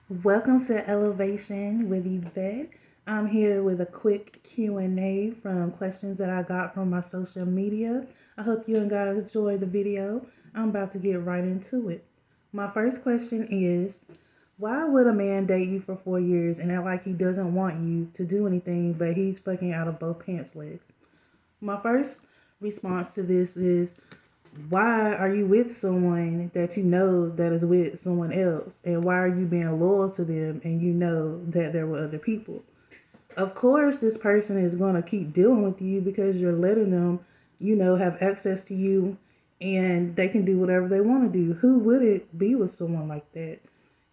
Welcome to Elevation with Yvette. I'm here with a quick Q&A from questions that I got from my social media. I hope you and guys enjoy the video. I'm about to get right into it. My first question is, why would a man date you for 4 years and act like he doesn't want you to do anything, but he's fucking out of both pants legs? My first response to this is, why are you with someone that you know that is with someone else, and why are you being loyal to them and you know that there were other people? Of course this person is going to keep dealing with you because you're letting them, have access to you, and they can do whatever they want to do. Who wouldn't be with someone like that?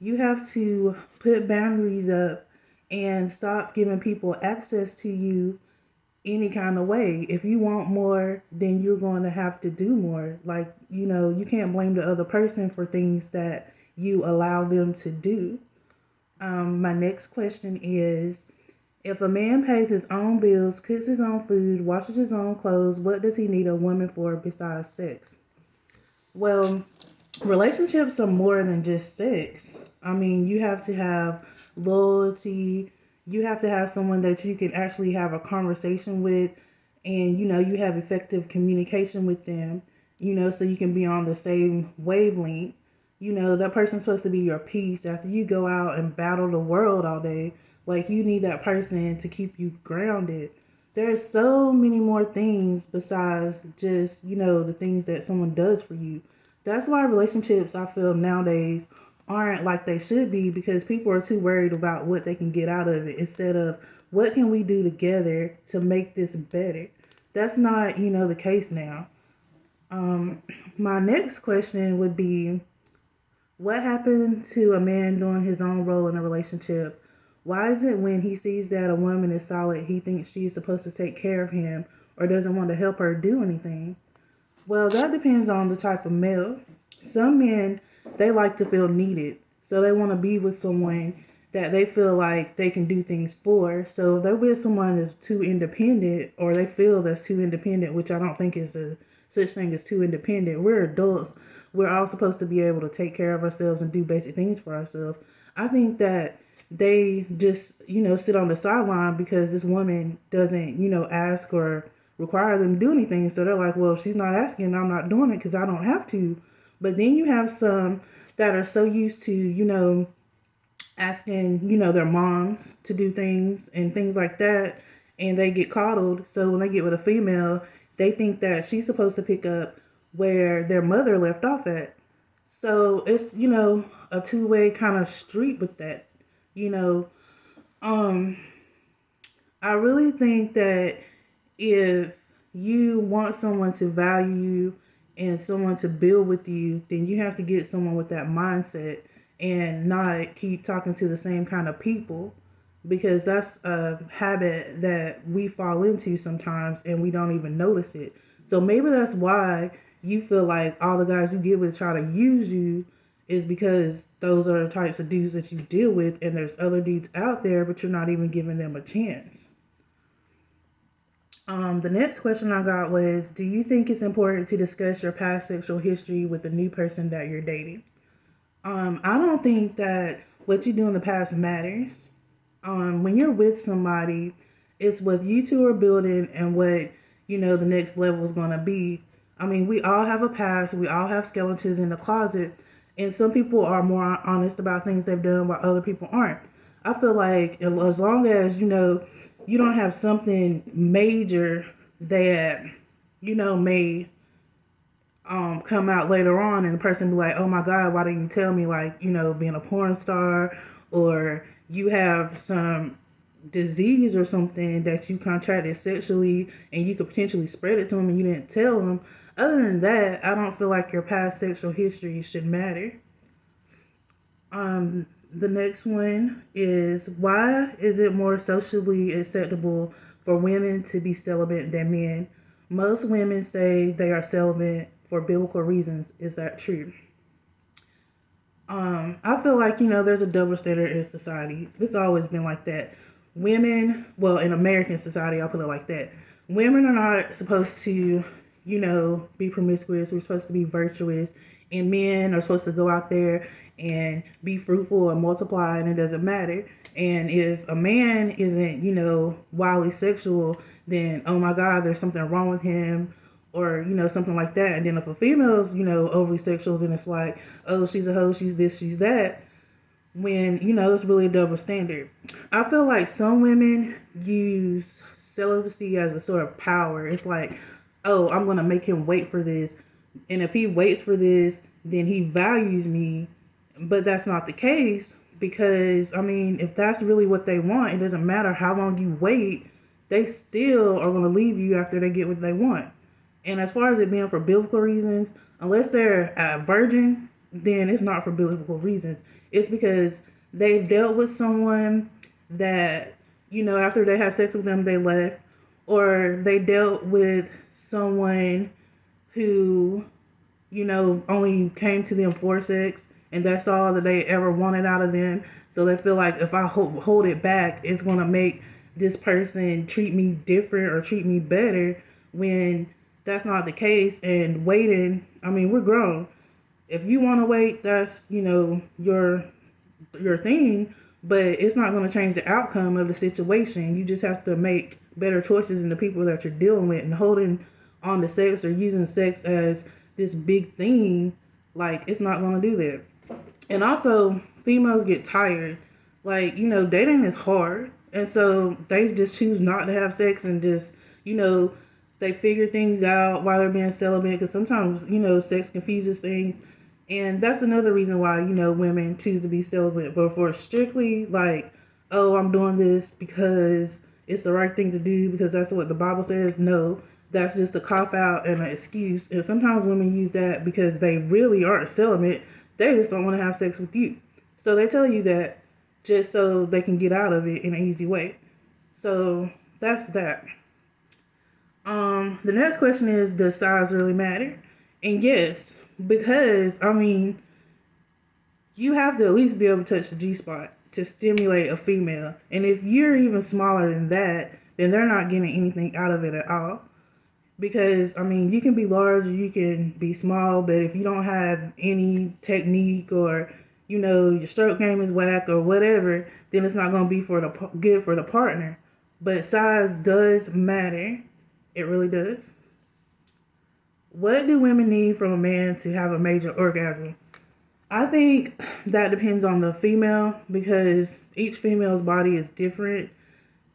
You have to put boundaries up and stop giving people access to you any kind of way. If you want more, then you're going to have to do more. Like, you can't blame the other person for things that you allow them to do. My next question is, if a man pays his own bills, cooks his own food, washes his own clothes, what does he need a woman for besides sex? Well, relationships are more than just sex. I mean, you have to have loyalty. You have to have someone that you can actually have a conversation with, and you have effective communication with them, so you can be on the same wavelength. That person's supposed to be your peace after you go out and battle the world all day. Like, you need that person to keep you grounded. There's so many more things besides just, the things that someone does for you. That's why relationships, I feel, nowadays aren't like they should be, because people are too worried about what they can get out of it instead of what can we do together to make this better. That's not, the case now. My next question would be, what happened to a man doing his own role in a relationship? Why is it when he sees that a woman is solid, he thinks she's supposed to take care of him or doesn't want to help her do anything? Well, that depends on the type of male. Some men, they like to feel needed. So they want to be with someone that they feel like they can do things for. So if they're with someone that's too independent, or they feel that's too independent, which I don't think is a such thing as too independent. We're adults. We're all supposed to be able to take care of ourselves and do basic things for ourselves. I think that they just, sit on the sideline because this woman doesn't, ask or require them to do anything. So they're like, well, if she's not asking, I'm not doing it because I don't have to. But then you have some that are so used to, asking, their moms to do things and things like that, and they get coddled. So when they get with a female, they think that she's supposed to pick up where their mother left off at. So it's, a two-way kind of street with that. You know, um, I really think that if you want someone to value you and someone to build with you, then you have to get someone with that mindset and not keep talking to the same kind of people, because that's a habit that we fall into sometimes and we don't even notice it. So maybe that's why you feel like all the guys you get with try to use you, is because those are the types of dudes that you deal with, and there's other dudes out there, but you're not even giving them a chance. The next question I got was, do you think it's important to discuss your past sexual history with the new person that you're dating? I don't think that what you do in the past matters. When you're with somebody, it's what you two are building and what, the next level is going to be. I mean, we all have a past, we all have skeletons in the closet, and some people are more honest about things they've done while other people aren't. I feel like as long as, you don't have something major that, may come out later on, and the person be like, oh my God, why didn't you tell me, like, being a porn star, or you have some disease or something that you contracted sexually and you could potentially spread it to them and you didn't tell them. Other than that, I don't feel like your past sexual history should matter. The next one is, why is it more socially acceptable for women to be celibate than men? Most women say they are celibate for biblical reasons. Is that true? I feel like, there's a double standard in society. It's always been like that. Women, well, in American society, I'll put it like that. Women are not supposed to, be promiscuous. We're supposed to be virtuous and men are supposed to go out there and be fruitful and multiply, and it doesn't matter. And if a man isn't, wildly sexual, then oh my God, there's something wrong with him, or something like that. And then if a female's overly sexual, then it's like, oh, she's a hoe, she's this, she's that. When it's really a double standard. I feel like some women use celibacy as a sort of power. It's like, oh, I'm gonna make him wait for this, and if he waits for this, then he values me. But that's not the case, because if that's really what they want, it doesn't matter how long you wait, they still are gonna leave you after they get what they want. And as far as it being for biblical reasons, unless they're a virgin, then it's not for biblical reasons. It's because they've dealt with someone that, after they had sex with them, they left. Or they dealt with someone who, only came to them for sex, and that's all that they ever wanted out of them. So they feel like if I hold it back, it's going to make this person treat me different or treat me better, when that's not the case. And waiting, we're grown. If you want to wait, that's, your thing, but it's not going to change the outcome of the situation. You just have to make better choices in the people that you're dealing with, and holding on to sex or using sex as this big thing, like, it's not going to do that. And also, females get tired. Like, dating is hard. And so they just choose not to have sex, and just, they figure things out while they're being celibate, because sometimes, sex confuses things. And that's another reason why, women choose to be celibate. But for strictly like, oh, I'm doing this because it's the right thing to do, because that's what the Bible says, no, that's just a cop-out and an excuse. And sometimes women use that because they really aren't celibate. They just don't want to have sex with you. So they tell you that just so they can get out of it in an easy way. So that's that. The next question is, does size really matter? And yes, because, you have to at least be able to touch the G-spot to stimulate a female. And if you're even smaller than that, then they're not getting anything out of it at all. Because, you can be large or you can be small, but if you don't have any technique, or, your stroke game is whack or whatever, then it's not going to be good for the partner. But size does matter. It really does. What do women need from a man to have a major orgasm? I think that depends on the female, because each female's body is different.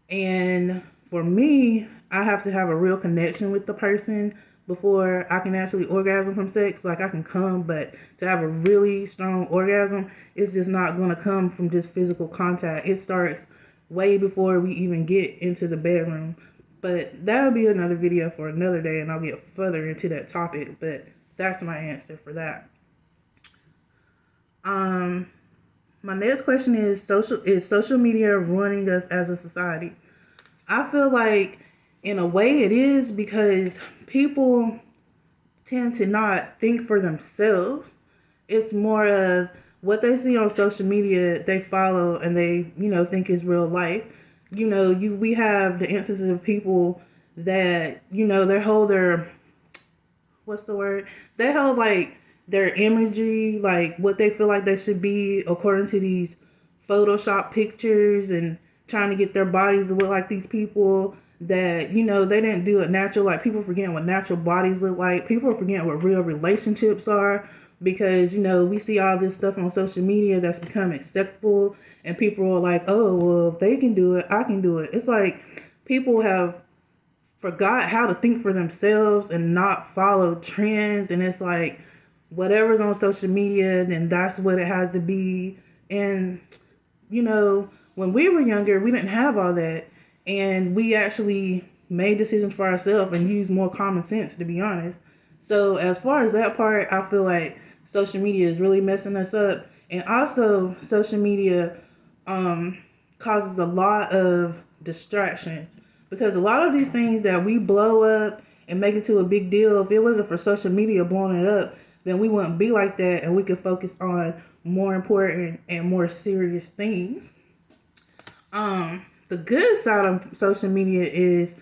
And for me, I have to have a real connection with the person before I can actually orgasm from sex. Like, I can come, but to have a really strong orgasm, it's just not going to come from just physical contact. It starts way before we even get into the bedroom. But that'll be another video for another day, and I'll get further into that topic. But that's my answer for that. My next question is social media ruining us as a society? I feel like in a way it is, because people tend to not think for themselves. It's more of what they see on social media, they follow, and they, think is real life. We have the instances of people that, they hold their, they hold like their imagery, like what they feel like they should be according to these Photoshop pictures, and trying to get their bodies to look like these people that, they didn't do it natural. Like, people forgetting what natural bodies look like. People are forgetting what real relationships are, because, we see all this stuff on social media that's become acceptable, and people are like, oh, well, if they can do it, I can do it. It's like people have forgot how to think for themselves and not follow trends. And it's like, whatever's on social media, then that's what it has to be. And, when we were younger, we didn't have all that. And we actually made decisions for ourselves and used more common sense, to be honest. So as far as that part, I feel like social media is really messing us up. And also, social media causes a lot of distractions. Because a lot of these things that we blow up and make into a big deal, if it wasn't for social media blowing it up, then we wouldn't be like that, and we could focus on more important and more serious things. The good side of social media is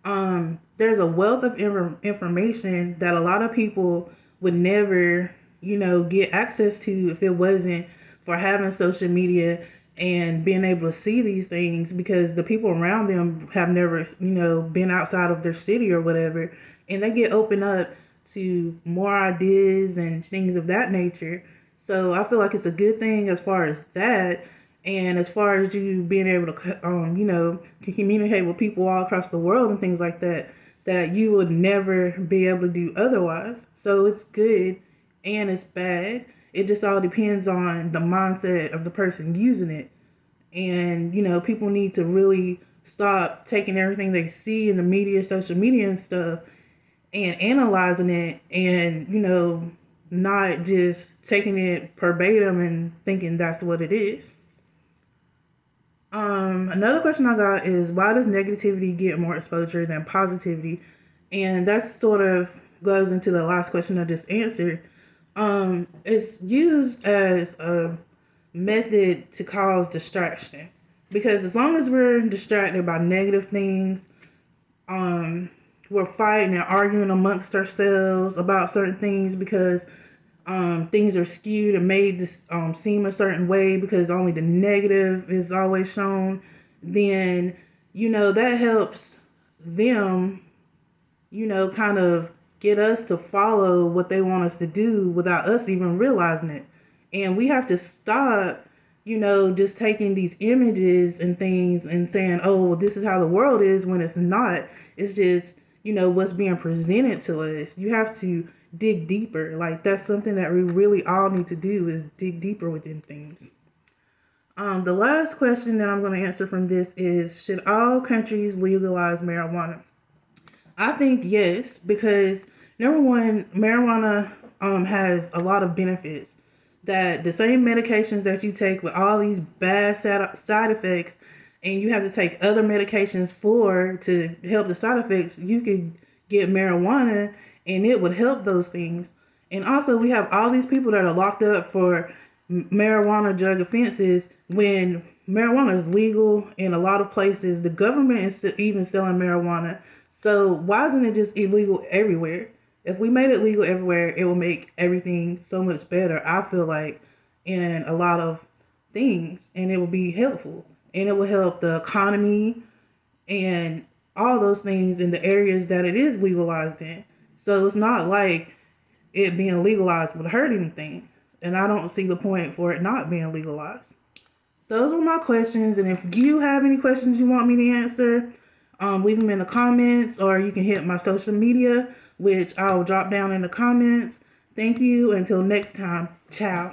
there's a wealth of information that a lot of people would never, get access to if it wasn't for having social media and being able to see these things, because the people around them have never, been outside of their city or whatever, and they get opened up to more ideas and things of that nature. So I feel like it's a good thing as far as that, and as far as you being able to, to communicate with people all across the world and things like that, that you would never be able to do otherwise. So it's good and it's bad. It just all depends on the mindset of the person using it. And, people need to really stop taking everything they see in the media, social media and stuff, and analyzing it and, not just taking it verbatim and thinking that's what it is. Another question I got is, why does negativity get more exposure than positivity? And that sort of goes into the last question I just answered. It's used as a method to cause distraction, because as long as we're distracted by negative things, we're fighting and arguing amongst ourselves about certain things because things are skewed and made to seem a certain way because only the negative is always shown, then, that helps them, kind of get us to follow what they want us to do without us even realizing it. And we have to stop, just taking these images and things and saying, oh, well, this is how the world is, when it's not. It's just, what's being presented to us. You have to dig deeper. Like, that's something that we really all need to do, is dig deeper within things. The last question that I'm going to answer from this is, should all countries legalize marijuana? I think yes, because number one, marijuana has a lot of benefits. That the same medications that you take with all these bad side effects, and you have to take other medications to help the side effects, you could get marijuana and it would help those things. And also, we have all these people that are locked up for marijuana drug offenses when marijuana is legal in a lot of places. The government is even selling marijuana. So why isn't it just illegal everywhere? If we made it legal everywhere, it will make everything so much better, I feel like, in a lot of things. And it will be helpful. And it will help the economy and all those things in the areas that it is legalized in. So it's not like it being legalized would hurt anything. And I don't see the point for it not being legalized. Those were my questions. And if you have any questions you want me to answer, leave them in the comments, or you can hit my social media, which I'll drop down in the comments. Thank you. Until next time. Ciao.